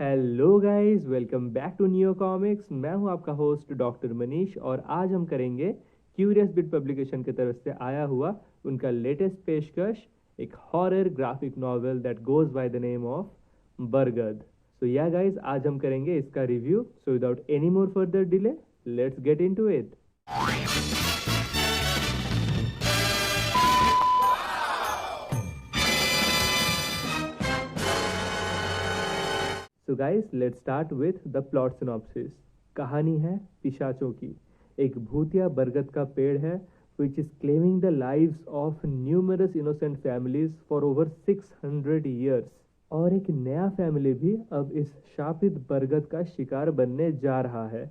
Hello guys, welcome back to New Comics. मैं हूं आपका होस्ट डॉक्टर मनीष और आज हम करेंगे क्यूरियस बिट पब्लिकेशन की तरफ से आया हुआ उनका लेटेस्ट पेशकश, एक horror graphic novel that goes by the name of बरगद। सो या गाइस, आज हम करेंगे इसका review. So without any more further delay, let's get into it. So guys, let's start with the plot synopsis. कहानी है पिशाचों की। एक भूतिया बरगद का पेड़ है which is claiming the lives of numerous innocent families for over 600 years। और एक नया फैमिली भी अब इस शापित बरगद का शिकार बनने जा रहा है।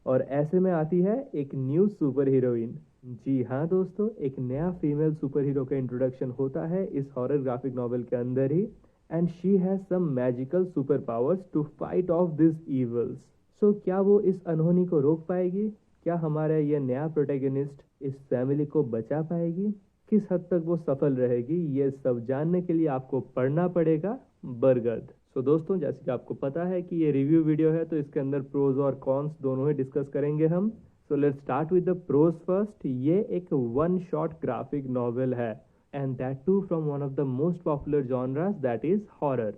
और ऐसे में आती है एक न्यू सुपर हीरोइन। जी हाँ दोस्तों, एक नया फीमेल सुपर हीरो का इंट्रोडक्शन होता है इस हॉरर ग्राफिक नॉवेल के अंदर ही। And she has some magical superpowers to fight off this evils. So क्या वो इस अनहोनी को रोक पाएगी? क्या हमारा ये नया प्रोटैगनिस्ट इस फैमिली को बचा पाएगी? किस हद तक वो सफल रहेगी? ये सब जानने के लिए आपको पढ़ना पड़ेगा बरगद। सो दोस्तों, जैसे कि आपको पता है कि ये रिव्यू वीडियो है, तो इसके अंदर प्रोज और कॉन्स दोनों ही डिस्कस करेंगे हम। So let's start with the pros first. ये एक वन शॉट ग्राफिक नॉवेल है, and that too from one of the most popular genres, that is horror.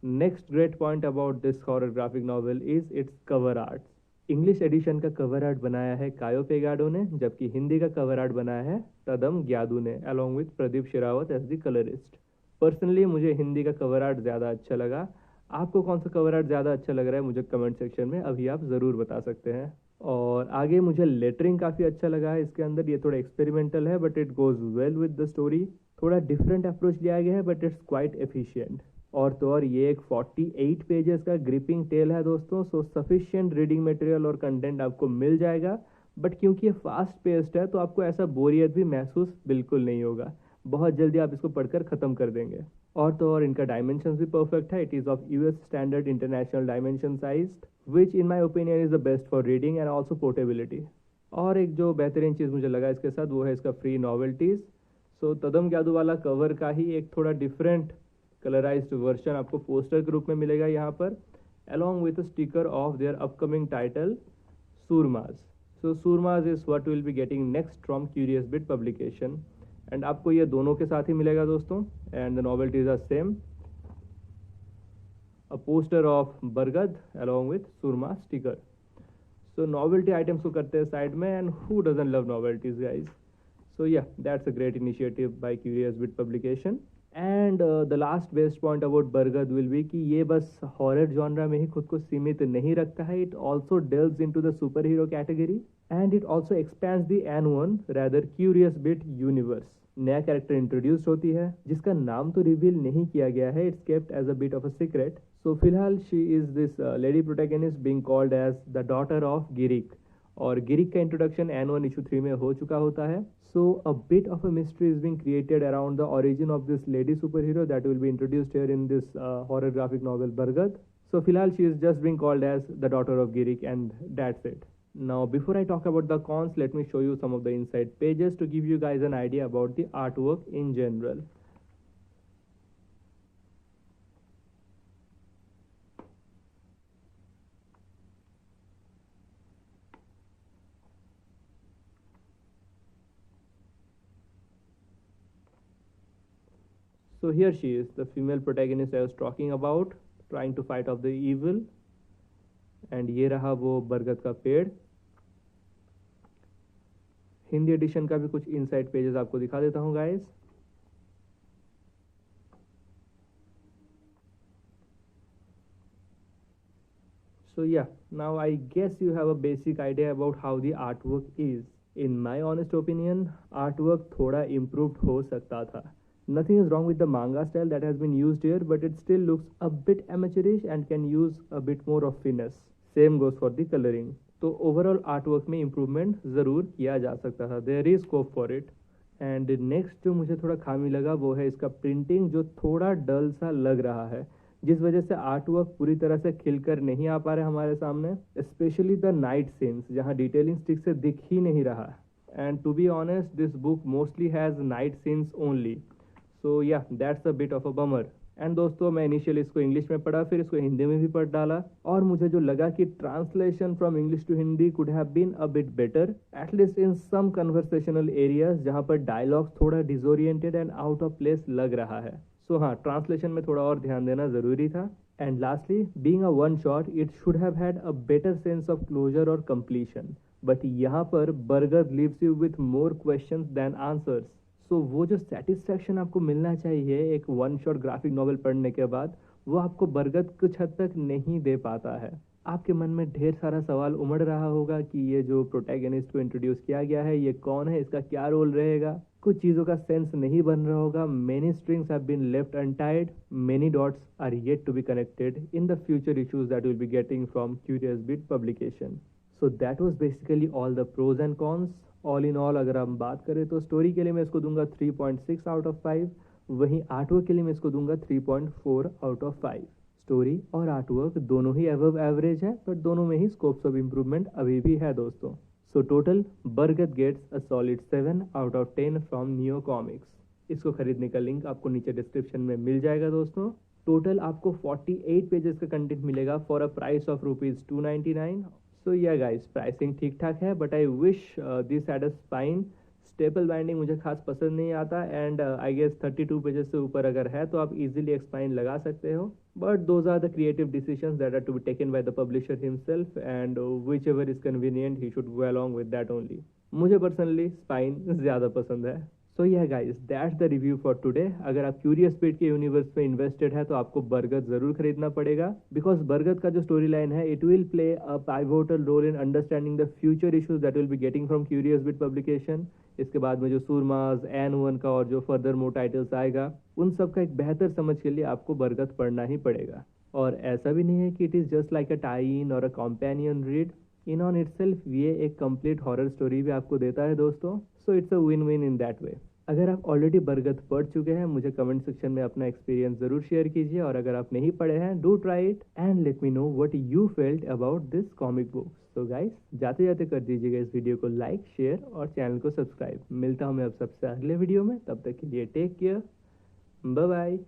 Next great point about this horror graphic novel is its cover art. English edition का cover art बनाया है कायो पेगाडो ने, जबकि हिंदी का cover art बनाया है तदम ग्यादू ने along with Pradeep Sherawat as the colourist. Personally मुझे हिंदी का कवर आर्ट ज़्यादा अच्छा लगा। आपको कौन सा कवर आर्ट ज़्यादा अच्छा लग रहा है मुझे कमेंट सेक्शन में अभी आप ज़रूर बता सकते हैं। और आगे मुझे लेटरिंग काफ़ी अच्छा लगा है इसके अंदर। ये थोड़ा एक्सपेरिमेंटल है but it goes well with the story. थोड़ा डिफरेंट अप्रोच लिया गया है बट इट्स क्वाइट एफिशिएंट। और तो और ये एक 48 पेजेस का ग्रिपिंग टेल है दोस्तों। सो सफिशिएंट रीडिंग मटेरियल और कंटेंट आपको मिल जाएगा। बट क्योंकि ये फास्ट पेस्ड है तो आपको ऐसा बोरियत भी महसूस बिल्कुल नहीं होगा। बहुत जल्दी आप इसको पढ़कर ख़त्म कर देंगे। और तो और इनका डायमेंशन भी परफेक्ट है। It is of US standard international dimension sized, which in my opinion is the best for reading and also portability. और एक जो बेहतरीन चीज़ मुझे लगा इसके साथ वो है इसका फ्री नॉवेल्टीज़। सो तदम जादू वाला कवर का ही एक थोड़ा डिफरेंट कलराइज्ड वर्जन आपको पोस्टर के रूप में मिलेगा यहाँ पर, along with a sticker of their upcoming title Surmas। So Surmas is what we'll be getting next from Curious Bit Publication। And आपको ये दोनों के साथ ही मिलेगा दोस्तों। And the novelties are same, a poster of Bargad along with Surma sticker। So novelty items को करते हैं साइड में, and who doesn't love novelties guys. So yeah, that's a great initiative by Curious Bit Publication। And the last best point about बरगद will be कि ये बस horror genre में ही खुद को सीमित नहीं रखता है। It also delves into the superhero category and it also expands the N1 rather Curious Bit universe। नया कैरेक्टर इंट्रोड्यूस होती है जिसका नाम तो रिवील नहीं किया गया है। It's kept as a bit of a secret। So फिलहाल she is this lady protagonist being called as the daughter of गिरिक। और गिरिक का इंट्रोडक्शन N1 इशू 3 में हो चुका होता है। So a bit of a mystery is being created around the origin of this lady superhero that will be introduced here in this horror graphic novel Bargad. So फिलहाल she is just being called as the daughter of Girik and that's it. Now before I talk about the cons, let me show you some of the inside pages to give you guys an idea about the artwork in general। So here she is, the female protagonist I was talking about, trying to fight off the evil। And ये रहा वो बरगद का पेड़। Hindi addition का भी कुछ inside pages आपको दिखा देता हूँ guys. So yeah, now I guess you have a basic idea about how the artwork is। In my honest opinion, artwork थोड़ा improved हो सकता था। Nothing is wrong with the manga style that has been used here, but it still looks a bit amateurish and can use a bit more of finesse। Same goes for the coloring। तो overall artwork में improvement ज़रूर किया जा सकता था। There is scope for it. And next जो मुझे थोड़ा खामी लगा वो है इसका प्रिंटिंग, जो थोड़ा डल सा लग रहा है, जिस वजह से आर्टवर्क पूरी तरह से खिलकर नहीं आ पा रहे हमारे सामने। स्पेशली द नाइट सीन्स जहाँ डिटेलिंग स्टिक से दिख ही नहीं रहा। And to be honest, this book mostly has night scenes only. So yeah that's a bit of a bummer. And दोस्तों मैं इनिशियली इसको इंग्लिश में पढ़ा, फिर इसको हिंदी में भी पढ़ डाला, और मुझे जो लगा कि translation from English to Hindi could have been a bit better, at least in some conversational areas जहां पर डायलॉग्स थोड़ा disoriented and out of place लग रहा है। सो हाँ, ट्रांसलेशन में थोड़ा और ध्यान देना ज़रूरी था। And lastly, being a one shot, it should have had a better sense of closure और कंप्लीशन, बट यहाँ पर Bargad leaves you with more questions than answers. So वो जो सेटिस्फैक्शन आपको मिलना चाहिए एक वन शॉट ग्राफिक नॉवल पढ़ने के बाद, वो आपको बरगद कुछ हद तक नहीं दे पाता है। आपके मन में ढेर सारा सवाल उमड़ रहा होगा कि ये जो प्रोटैगनिस्ट को इंट्रोड्यूस किया गया है ये कौन है, इसका क्या रोल रहेगा। कुछ चीज़ों का सेंस नहीं बन रहा होगा, many strings have been left untied, many dots are yet to be connected in the future issues that will be getting from Curious Bit publication. So that was basically all the pros and cons. All in all अगर हम बात करें तो story के लिए मैं इसको दूंगा 3.6 आउट ऑफ 5, वहीं आर्टवर्क के लिए मैं इसको दूंगा 3.4 आउट ऑफ 5। स्टोरी और आर्टवर्क दोनों ही अबव एवरेज है, बट दोनों में ही स्कोप्स ऑफ इम्प्रूवमेंट अभी भी है दोस्तों। So total Bargad gets a solid 7 out of 10 from Neo Comics. इसको खरीदने का लिंक आपको नीचे डिस्क्रिप्शन में मिल जाएगा दोस्तों। टोटल आपको 48 पेजेस का कंटेंट मिलेगा फॉर अ प्राइस ऑफ ₹299। सो या गाइस, प्राइसिंग ठीक ठाक है, but I wish this had a spine. Staple binding मुझे खास पसंद नहीं आता, एंड आई गेस 32 पेजेस से ऊपर अगर है तो आप इजीली एक स्पाइन लगा सकते हो, but those are the creative decisions that are to be taken by the publisher himself, and whichever is convenient he should go along with that only. मुझे पर्सनली स्पाइन ज़्यादा पसंद है। So यह guys, that's the review for today. अगर आप Curious Bit के universe में invested है तो आपको बरगद जरूर खरीदना पड़ेगा, बिकॉज बरगद का जो स्टोरी लाइन है it will play a pivotal role in understanding the future issues that will be getting from Curious Bit publication. इसके बाद में जो सूरमाज, N1 का और जो फर्दर मोर टाइटल्स आएगा, उन सब का एक बेहतर समझ के लिए आपको बरगद पढ़ना ही पड़ेगा। और ऐसा भी नहीं है कि it is just like a tie in or a companion read. In on itself ये एक कंप्लीट हॉरर स्टोरी भी आपको देता है दोस्तों। So it's a win win in that way. अगर आप ऑलरेडी बरगद पढ़ चुके हैं, मुझे कमेंट सेक्शन में अपना एक्सपीरियंस ज़रूर शेयर कीजिए, और अगर आप नहीं पढ़े हैं, do try it and let me know what you felt about this comic book. So guys, जाते जाते कर दीजिएगा इस वीडियो को लाइक, शेयर और चैनल को सब्सक्राइब। मिलता हूँ मैं अब सबसे अगले वीडियो में, तब तक के लिए टेक केयर, बाय बाय।